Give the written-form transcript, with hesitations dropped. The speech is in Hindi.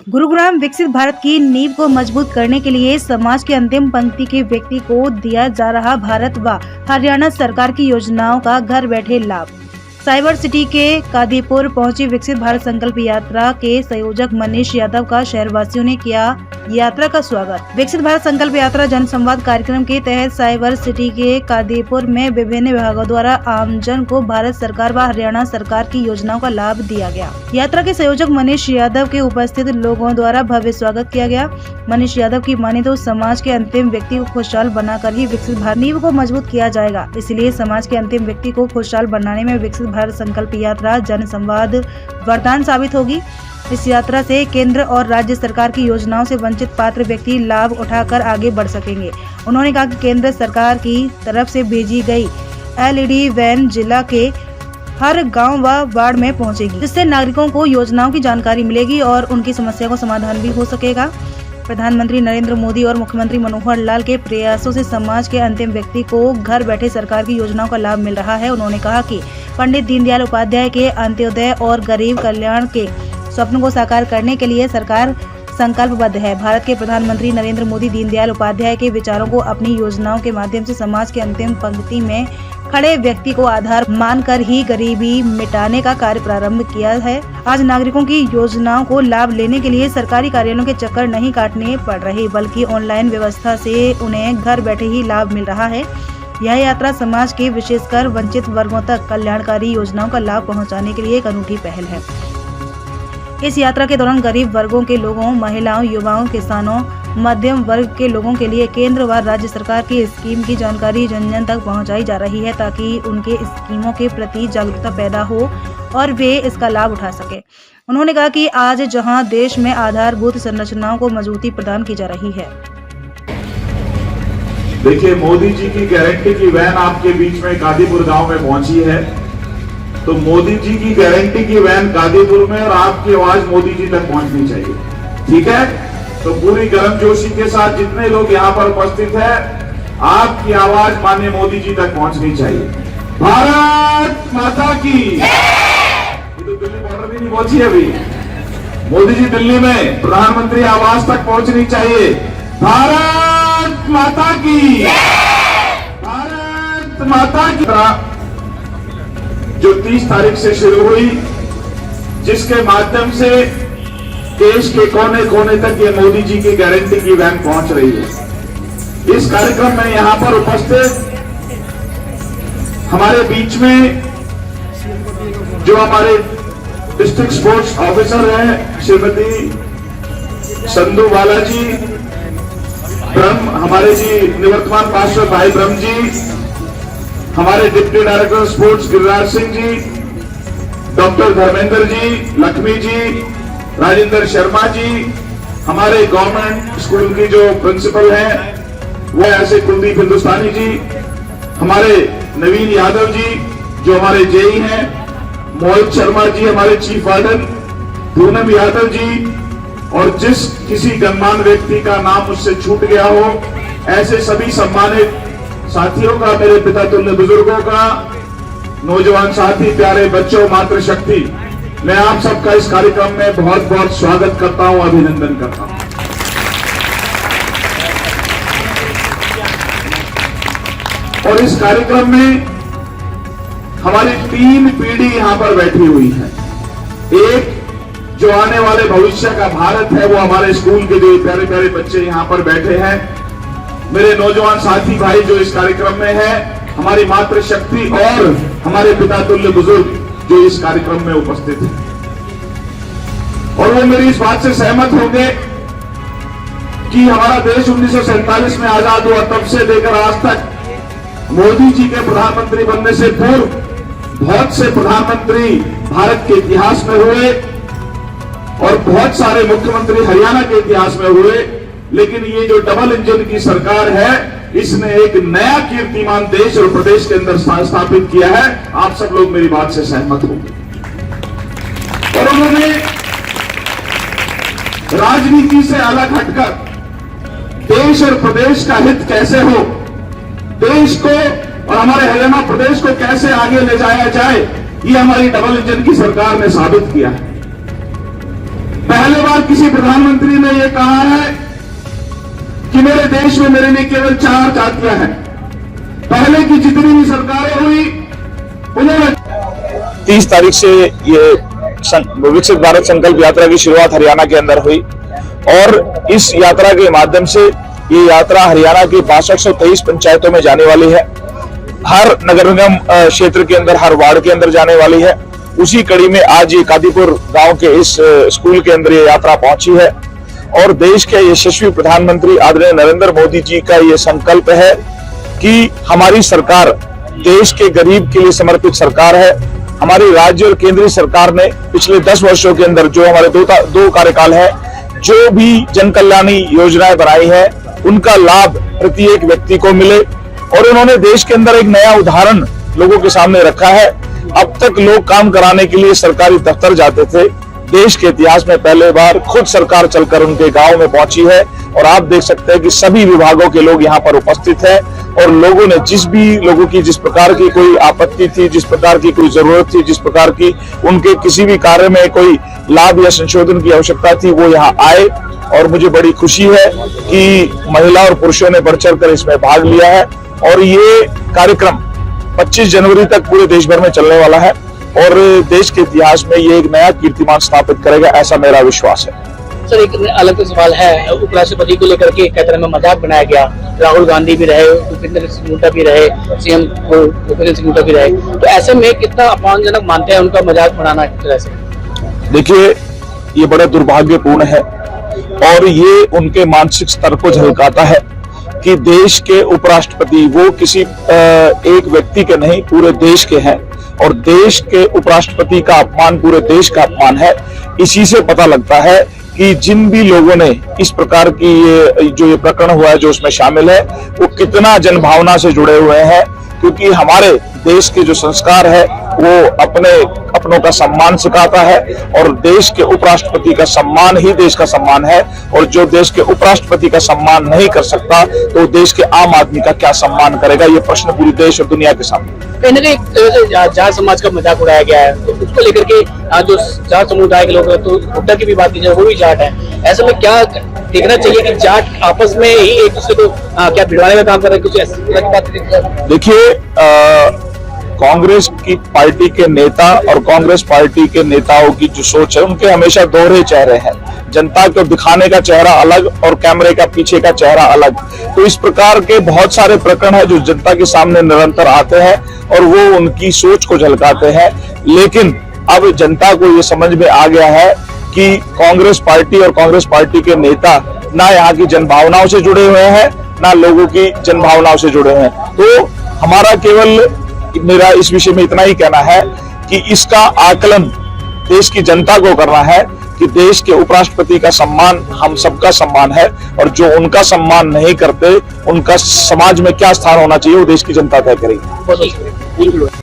गुरुग्राम विकसित भारत की नींव को मजबूत करने के लिए समाज के अंतिम पंक्ति के व्यक्ति को दिया जा रहा भारत व हरियाणा सरकार की योजनाओं का घर बैठे लाभ। साइबर सिटी के कादीपुर पहुंची विकसित भारत संकल्प यात्रा के संयोजक मनीष यादव का शहरवासियों ने किया यात्रा का स्वागत। विकसित भारत संकल्प यात्रा जनसंवाद कार्यक्रम के तहत साइबर सिटी के कादीपुर में विभिन्न विभागों द्वारा आमजन को भारत सरकार व हरियाणा सरकार की योजनाओं का लाभ दिया गया। यात्रा के संयोजक मनीष यादव के उपस्थित लोगों द्वारा भव्य स्वागत किया गया। मनीष यादव की माने तो समाज के अंतिम व्यक्ति को खुशहाल बनाकर ही विकसित भारत नींव को मजबूत किया जाएगा। इसलिए समाज के अंतिम व्यक्ति को खुशहाल बनाने में विकसित भारत संकल्प यात्रा जनसंवाद वरदान साबित होगी। इस यात्रा से केंद्र और राज्य सरकार की योजनाओं से वंचित पात्र व्यक्ति लाभ उठाकर आगे बढ़ सकेंगे। उन्होंने कहा कि केंद्र सरकार की तरफ से भेजी गई LED वैन जिला के हर गांव व वार्ड में पहुंचेगी, जिससे नागरिकों को योजनाओं की जानकारी मिलेगी और उनकी समस्या को समाधान भी हो सकेगा। प्रधानमंत्री नरेंद्र मोदी और मुख्यमंत्री मनोहर लाल के प्रयासों से समाज के अंतिम व्यक्ति को घर बैठे सरकार की योजनाओं का लाभ मिल रहा है। उन्होंने कहा कि पंडित दीनदयाल उपाध्याय के अंत्योदय और गरीब कल्याण के स्वप्न को साकार करने के लिए सरकार संकल्पबद्ध है। भारत के प्रधानमंत्री नरेंद्र मोदी दीनदयाल उपाध्याय के विचारों को अपनी योजनाओं के माध्यम से समाज के अंतिम पंक्ति में खड़े व्यक्ति को आधार मानकर ही गरीबी मिटाने का कार्य प्रारंभ किया है। आज नागरिकों की योजनाओं को लाभ लेने के लिए सरकारी कार्यालयों के चक्कर नहीं काटने पड़ रहे, बल्कि ऑनलाइन व्यवस्था से उन्हें घर बैठे ही लाभ मिल रहा है। यह यात्रा समाज के विशेषकर वंचित वर्गों तक कल्याणकारी योजनाओं का लाभ पहुंचाने के लिए एक अनूठी पहल है। इस यात्रा के दौरान गरीब वर्गों के लोगों, महिलाओं, युवाओं, किसानों, मध्यम वर्ग के लोगों के लिए केंद्र व राज्य सरकार की स्कीम की जानकारी जन जन तक पहुंचाई जा रही है, ताकि उनके स्कीमों के प्रति जागरूकता पैदा हो और वे इसका लाभ उठा सके। उन्होंने कहा कि आज जहां देश में आधारभूत संरचनाओं को मजबूती प्रदान की जा रही है। देखिए, मोदी जी की गारंटी की वैन आपके बीच में कादीपुर गांव में पहुंची है, तो मोदी जी की गारंटी की वैन कादीपुर में और आपकी आवाज मोदी जी तक पहुंचनी चाहिए। ठीक है, तो पूरी गर्मजोशी के साथ जितने लोग यहाँ पर उपस्थित हैं, आपकी आवाज माननीय मोदी जी तक पहुंचनी चाहिए। भारत माता की। ये तो दिल्ली बॉर्डर भी नहीं पहुंची अभी। मोदी जी दिल्ली में प्रधानमंत्री आवास तक पहुंचनी चाहिए। भारत माता की। भारत माता की। जो 30 तारीख से शुरू हुई, जिसके माध्यम से देश के कोने कोने तक ये मोदी जी की गारंटी की वैन पहुंच रही है। इस कार्यक्रम में यहां पर उपस्थित हमारे बीच में जो हमारे डिस्ट्रिक्ट स्पोर्ट्स ऑफिसर हैं, श्रीमती संधू बालाजी ब्रह्म, हमारे जी निवर्तमान पार्षद भाई ब्रह्म जी, हमारे deputy director sports Giriraj Singh ji, doctor Dharmendra ji, Lakshmi ji, Rajendra Sharma ji, हमारे गवर्नमेंट स्कूल की जो प्रिंसिपल हैं वो ऐसे कुलदीप हिंदुस्तानी जी, हमारे नवीन यादव जी जो हमारे जेई हैं, मोहित शर्मा जी हमारे चीफ वार्डन, पूनम यादव जी, और जिस किसी गणमान्य व्यक्ति का नाम मुझसे छूट गया हो, ऐसे सभी सम्मानित साथियों का, मेरे पिता तुल्य बुजुर्गों का, नौजवान साथी, प्यारे बच्चों, मातृशक्ति, मैं आप सबका इस कार्यक्रम में बहुत बहुत स्वागत करता हूं, अभिनंदन करता हूं। और इस कार्यक्रम में हमारी 3 पीढ़ी यहां पर बैठी हुई है। एक जो आने वाले भविष्य का भारत है, वो हमारे स्कूल के जो प्यारे प्यारे बच्चे यहां पर बैठे हैं, मेरे नौजवान साथी भाई जो इस कार्यक्रम में है, हमारी मातृशक्ति और हमारे पिता तुल्य बुजुर्ग जो इस कार्यक्रम में उपस्थित हैं। और वो मेरी इस बात से सहमत होंगे कि हमारा देश 1947 में आजाद हुआ, तब से लेकर आज तक मोदी जी के प्रधानमंत्री बनने से पूर्व बहुत से प्रधानमंत्री भारत के इतिहास में हुए और बहुत सारे मुख्यमंत्री हरियाणा के इतिहास में हुए, लेकिन ये जो डबल इंजन की सरकार है, इसने एक नया कीर्तिमान देश और प्रदेश के अंदर स्थापित किया है। आप सब लोग मेरी बात से सहमत होंगे। और उन्होंने राजनीति से अलग हटकर देश और प्रदेश का हित कैसे हो, देश को और हमारे हरियाणा प्रदेश को कैसे आगे ले जाया जाए, ये हमारी डबल इंजन की सरकार ने साबित किया है। पहले बार किसी प्रधानमंत्री ने यह कहा है कि मेरे देश में मेरे लिए केवल 4 जातियां हैं। पहले की जितनी भी सरकारें हुई उन्होंने 30 तारीख से ये विकसित भारत संकल्प यात्रा की शुरुआत हरियाणा के अंदर हुई और इस यात्रा के माध्यम से ये यात्रा हरियाणा की 6523 पंचायतों में जाने वाली है। हर नगर निगम क्षेत्र के अंदर, हर वार्ड के अंदर जाने वाली है। उसी कड़ी में आज ये कादीपुर गांव के इस स्कूल के अंदर ये यात्रा पहुंची है और देश के यशस्वी प्रधानमंत्री आदरणीय नरेंद्र मोदी जी का ये संकल्प है कि हमारी सरकार देश के गरीब के लिए समर्पित सरकार है। हमारी राज्य और केंद्रीय सरकार ने पिछले 10 वर्षों के अंदर जो हमारे दो कार्यकाल है, जो भी जन कल्याणी योजनाएं बनाई है उनका लाभ प्रत्येक व्यक्ति को मिले और उन्होंने देश के अंदर एक नया उदाहरण लोगों के सामने रखा है। अब तक लोग काम कराने के लिए सरकारी दफ्तर जाते थे, देश के इतिहास में पहले बार खुद सरकार चलकर उनके गांव में पहुंची है और आप देख सकते हैं कि सभी विभागों के लोग यहां पर उपस्थित हैं और लोगों ने जिस प्रकार की कोई आपत्ति थी, जिस प्रकार की कोई जरूरत थी, जिस प्रकार की उनके किसी भी कार्य में कोई लाभ या संशोधन की आवश्यकता थी, वो यहाँ आए और मुझे बड़ी खुशी है कि महिला और पुरुषों ने बढ़ चढ़कर इसमें भाग लिया है और ये कार्यक्रम 25 जनवरी तक पूरे देश भर में चलने वाला है और देश के इतिहास में ये एक नया कीर्तिमान स्थापित करेगा, ऐसा मेरा विश्वास है। सर, एक अलग सवाल है, उपराष्ट्रपति को लेकर के कई तरह में मजाक बनाया गया। राहुल गांधी भी रहे, भूपेंद्र सिंह हुड्डा भी रहे, सीएम भूपेंद्र सिंह हुड्डा भी रहे, तो ऐसे में कितना अपमानजनक मानते हैं उनका मजाक बनाना एक तरह से? देखिए, ये बड़ा दुर्भाग्यपूर्ण है और ये उनके मानसिक स्तर को झलकाता है कि देश के उपराष्ट्रपति वो किसी एक व्यक्ति के नहीं, पूरे देश के हैं और देश के उपराष्ट्रपति का अपमान पूरे देश का अपमान है। इसी से पता लगता है कि जिन भी लोगों ने इस प्रकार की ये प्रकरण हुआ है, जो उसमें शामिल है, वो कितना जनभावना से जुड़े हुए हैं, क्योंकि हमारे देश के जो संस्कार है वो अपनों का सम्मान सिखाता है और देश के उपराष्ट्रपति का सम्मान ही देश का सम्मान है और जो देश के उपराष्ट्रपति का सम्मान नहीं कर सकता तो देश के आम आदमी का क्या सम्मान करेगा, ये प्रश्न पूरी देश और दुनिया के सामने। कहीं ना कहीं जाट समाज का मजाक उड़ाया गया है, तो उसको लेकर के जो जाट समुदाय के लोग हैं, तो हुड्डा की भी बात की जाए, वो भी जाट है, ऐसे में क्या देखना चाहिए कि जाट आपस में ही एक दूसरे को क्या भिड़वाने में काम कर रहे हैं, कुछ ऐसी बात? देखिए, कांग्रेस की पार्टी के नेता और कांग्रेस पार्टी के नेताओं की जो सोच है, उनके हमेशा दोहरे चेहरे हैं। जनता को दिखाने का चेहरा अलग और कैमरे का पीछे का चेहरा अलग। तो इस प्रकार के बहुत सारे प्रकरण है जो जनता के सामने निरंतर आते हैं और वो उनकी सोच को झलकाते हैं। लेकिन अब जनता को ये समझ में आ गया है कि कांग्रेस पार्टी और कांग्रेस पार्टी के नेता ना यहाँ की जनभावनाओं से जुड़े हुए हैं, ना लोगों की जनभावनाओं से जुड़े हुए हैं। तो हमारा मेरा इस विषय में इतना ही कहना है कि इसका आकलन देश की जनता को करना है कि देश के उपराष्ट्रपति का सम्मान हम सबका सम्मान है और जो उनका सम्मान नहीं करते उनका समाज में क्या स्थान होना चाहिए वो देश की जनता तय करेगी।